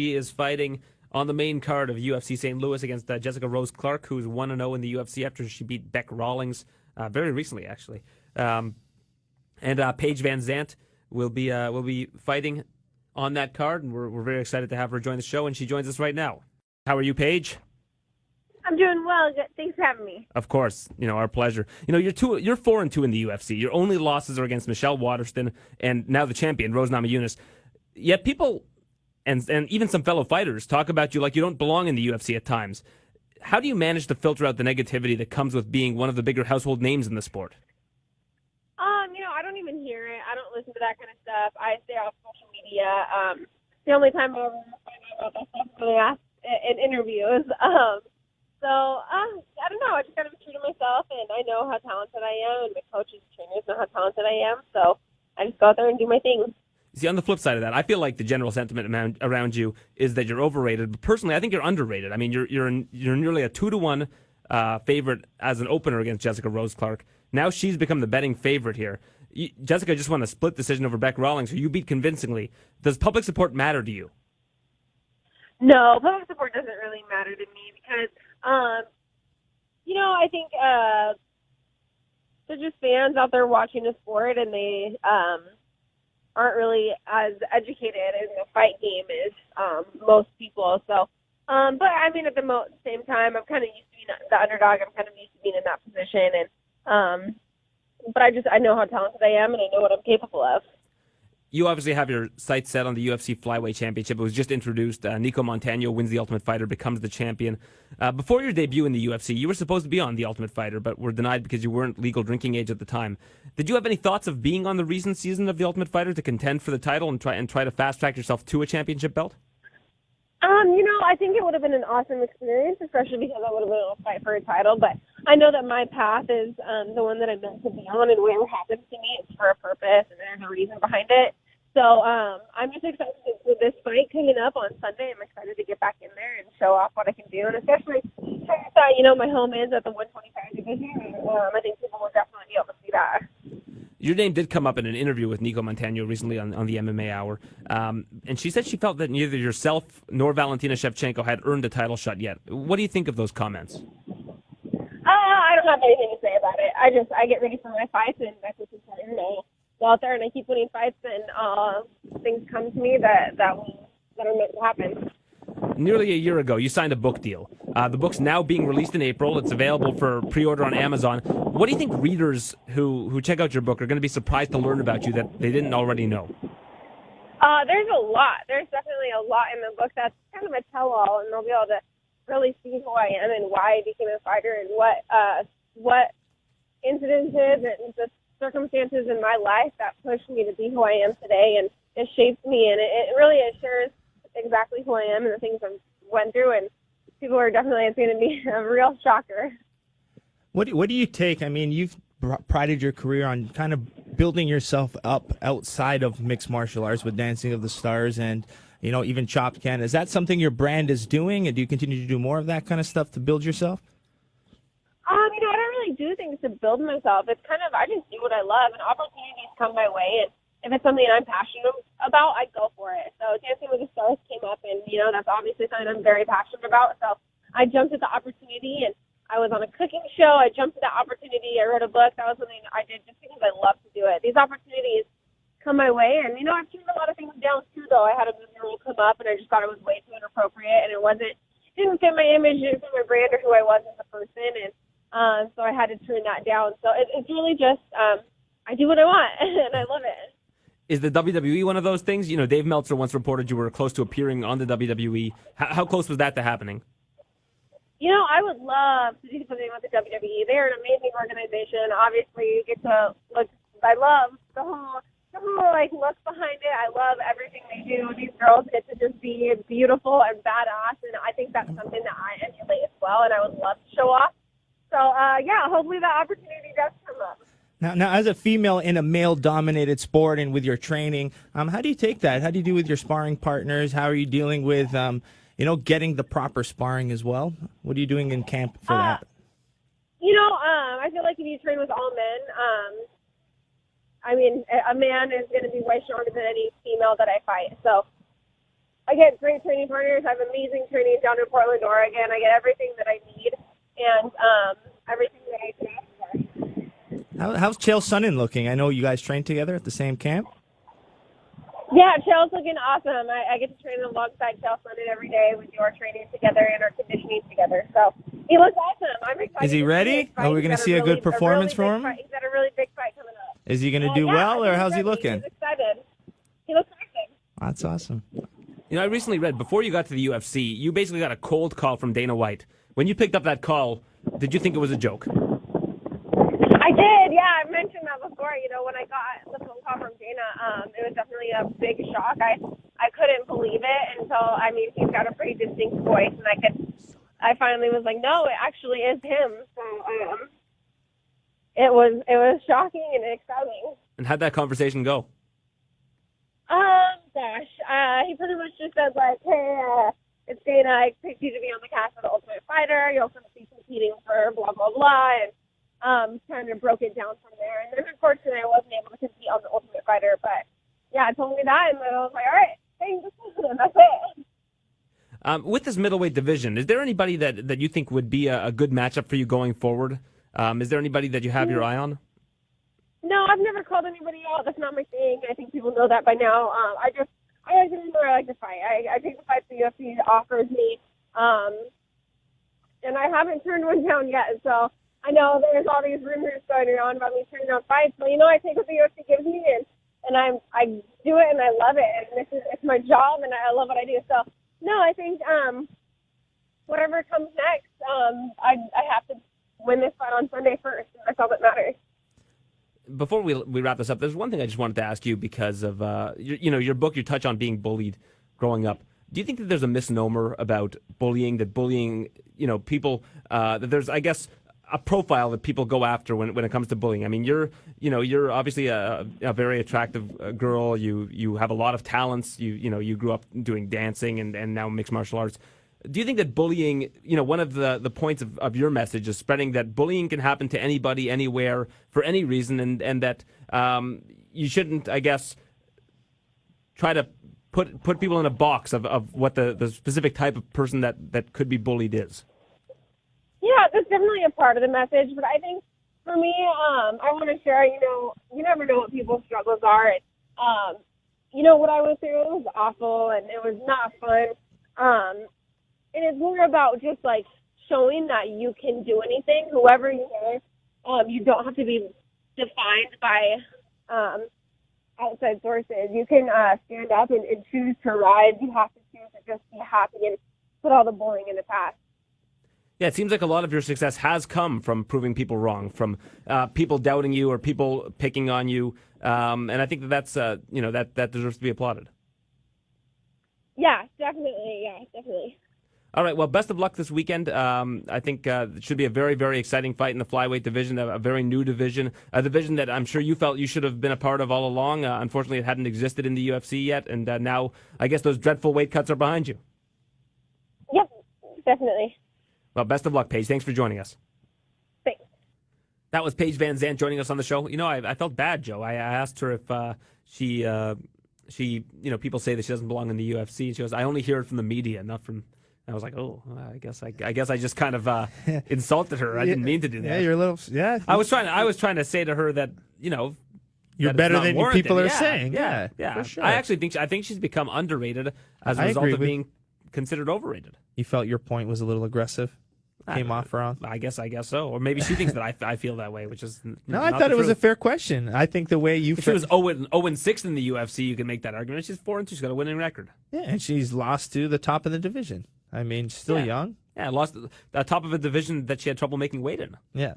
She is fighting on the main card of UFC St. Louis against Jessica Rose Clark, who's 1-0 in the UFC after she beat Beck Rawlings very recently, actually. And Paige VanZant will be fighting on that card, and we're very excited to have her join the show, and she joins us right now. How are you, Paige? I'm doing well. Thanks for having me. Of course, our pleasure. You're 4-2 in the UFC. Your only losses are against Michelle Waterston and now the champion Rose Namajunas. Yet people and even some fellow fighters talk about you like you don't belong in the UFC at times. How do you manage to filter out the negativity that comes with being one of the bigger household names in the sport? I don't even hear it. I don't listen to that kind of stuff. I stay off social media. The only time I ever find out about that stuff is when I ask in interviews. I don't know. I just got to be true to myself, and I know how talented I am, and the coaches and trainers know how talented I am. So I just go out there and do my thing. See, on the flip side of that, I feel like the general sentiment around you is that you're overrated. But personally, I think you're underrated. I mean, you're nearly a 2-1 favorite as an opener against Jessica Rose Clark. Now she's become the betting favorite here. Jessica just won a split decision over Beck Rawlings, who you beat convincingly. Does public support matter to you? No, public support doesn't really matter to me because, I think they're just fans out there watching the sport, and they aren't really as educated in the fight game as most people. So, but I mean, at the same time, I'm kind of used to being the underdog. I'm kind of used to being in that position, and but I know how talented I am, and I know what I'm capable of. You obviously have your sights set on the UFC Flyweight Championship. It was just introduced. Nico Montano wins the Ultimate Fighter, becomes the champion. Before your debut in the UFC, you were supposed to be on the Ultimate Fighter, but were denied because you weren't legal drinking age at the time. Did you have any thoughts of being on the recent season of the Ultimate Fighter to contend for the title and try to fast track yourself to a championship belt? I think it would have been an awesome experience, especially because I would have been able to fight for a title. But I know that my path is the one that I'm meant to be on, and whatever happens to me, it's for a purpose, and there's a reason behind it. So I'm just excited with this fight coming up on Sunday. I'm excited to get back in there and show off what I can do, and especially since my home is at the 125 division. I think people will definitely be able to see that. Your name did come up in an interview with Nico Montano recently on the MMA Hour, and she said she felt that neither yourself nor Valentina Shevchenko had earned a title shot yet. What do you think of those comments? I don't have anything to say about it. I get ready for my fights, and that's what's important. I go out there and I keep winning fights, and things come to me that are meant to happen. Nearly a year ago, you signed a book deal. The book's now being released in April. It's available for pre-order on Amazon. What do you think readers who check out your book are going to be surprised to learn about you that they didn't already know? There's a lot. There's definitely a lot in the book that's kind of a tell-all, and they'll be able to really see who I am and why I became a fighter and what incidences and the circumstances in my life that pushed me to be who I am today, and it shaped me, and it really assures exactly who I am and the things I went through, and people are definitely, it's going to be a real shocker. What do you take? I mean, you've prided your career on kind of building yourself up outside of mixed martial arts with Dancing of the Stars and, even Chopped Can. Is that something your brand is doing, and do you continue to do more of that kind of stuff to build yourself? I don't really do things to build myself. It's kind of, I just do what I love, and opportunities come my way, and if it's something I'm passionate about, I go for it. So Dancing with the Stars came up, and, that's obviously something I'm very passionate about. So I jumped at the opportunity, and I was on a cooking show. I jumped at the opportunity. I wrote a book. That was something I did just because I love to do it. These opportunities come my way, and, I've turned a lot of things down, too, though. I had a movie role come up, and I just thought it was way too inappropriate, and it didn't fit my image, didn't fit my brand or who I was as a person, and so I had to turn that down. So it's really just I do what I want, and I love it. Is the WWE one of those things? Dave Meltzer once reported you were close to appearing on the WWE. How close was that to happening? I would love to do something with the WWE. They're an amazing organization. Obviously, you get to look. I love the whole look behind it. I love everything they do. These girls get to just be beautiful and badass, and I think that's something that I emulate as well, and I would love to show off. So, hopefully that opportunity does come up. Now, as a female in a male-dominated sport and with your training, how do you take that? How do you do with your sparring partners? How are you dealing with, getting the proper sparring as well? What are you doing in camp for that? I feel like if you train with all men, a man is going to be way stronger than any female that I fight. So I get great training partners. I have amazing training down in Portland, Oregon. I get everything that I need and everything that I can ask for. How's Chael Sonnen looking? I know you guys train together at the same camp. Yeah, Chael's looking awesome. I get to train alongside Chael Sonnen every day. We do our training together and our conditioning together. So he looks awesome. I'm excited. Is he ready? Are we going to see a good performance from him? He's got a really big fight coming up. Is he going to do well, or how's he ready. looking? He's excited. He looks awesome. That's awesome. You know, I recently read, before you got to the UFC, you basically got a cold call from Dana White. When you picked up that call, did you think it was a joke? I did, yeah. I mentioned that before. You know, when I got the phone call from Dana, it was definitely a big shock. I couldn't believe it until, I mean, he's got a pretty distinct voice, and I finally was like, no, it actually is him. So it was shocking and exciting. And how'd that conversation go? He pretty much just said, like, hey, it's Dana. I picked you to be on the cast of The Ultimate Fighter. You'll be competing for blah, blah, blah. And kind of broke it down from there. And then, unfortunately, I wasn't able to compete on The Ultimate Fighter. But, yeah, I told me that, and then I was like, all right, thanks. That's it. With this middleweight division, is there anybody that you think would be a good matchup for you going forward? Is there anybody that you have your eye on? No, I've never called anybody out. That's not my thing. I think people know that by now. I like to fight. I take the fights the UFC offers me, and I haven't turned one down yet. So I know there's all these rumors going around about me turning down fights, but I take what the UFC gives me, and I do it, and I love it, and it's my job, and I love what I do. So no, I think whatever comes next, I have to win this fight on Sunday first, and that's all that matters. Before we wrap this up, there's one thing I just wanted to ask you because of your book. You touch on being bullied growing up. Do you think that there's a misnomer about bullying? That bullying, people that there's, I guess, a profile that people go after when it comes to bullying. I mean, you're obviously a very attractive girl. You have a lot of talents. You grew up doing dancing and now mixed martial arts. Do you think that bullying, one of the points of your message is spreading that bullying can happen to anybody, anywhere, for any reason, and that you shouldn't, I guess, try to put people in a box of what the specific type of person that could be bullied is? Yeah, that's definitely a part of the message, but I think for me, I want to share, you never know what people's struggles are. And, what I went through, it was awful, and it was not fun. And it's more about just, like, showing that you can do anything, whoever you are. You don't have to be defined by outside sources. You can stand up and choose to rise. You have to choose to just be happy and put all the bullying in the past. Yeah, it seems like a lot of your success has come from proving people wrong, from people doubting you or people picking on you. And I think that's, that deserves to be applauded. Yeah, definitely. Yeah, definitely. All right, well, best of luck this weekend. I think it should be a very, very exciting fight in the flyweight division, a very new division, a division that I'm sure you felt you should have been a part of all along. Unfortunately, it hadn't existed in the UFC yet, and now I guess those dreadful weight cuts are behind you. Yep, definitely. Well, best of luck, Paige. Thanks for joining us. Thanks. That was Paige VanZant joining us on the show. I felt bad, Joe. I asked her if she, people say that she doesn't belong in the UFC, and she goes, I only hear it from the media, not from... I was like, oh, I guess I just kind of insulted her. I didn't mean to do that. Yeah, you're a little. Yeah, I was trying to say to her that you're better than people are saying. Yeah, for sure. I think she's become underrated as a result of being considered overrated. You felt your point was a little aggressive. Came off wrong. I guess so. Or maybe she thinks that I feel that way, which is no. I thought it was a fair question. I think the way you. If she was 0-6 in the UFC, you can make that argument. She's 4-2. She's got a winning record. Yeah, and she's lost to the top of the division. I mean, still young. Yeah, lost the top of a division that she had trouble making weight in. Yeah.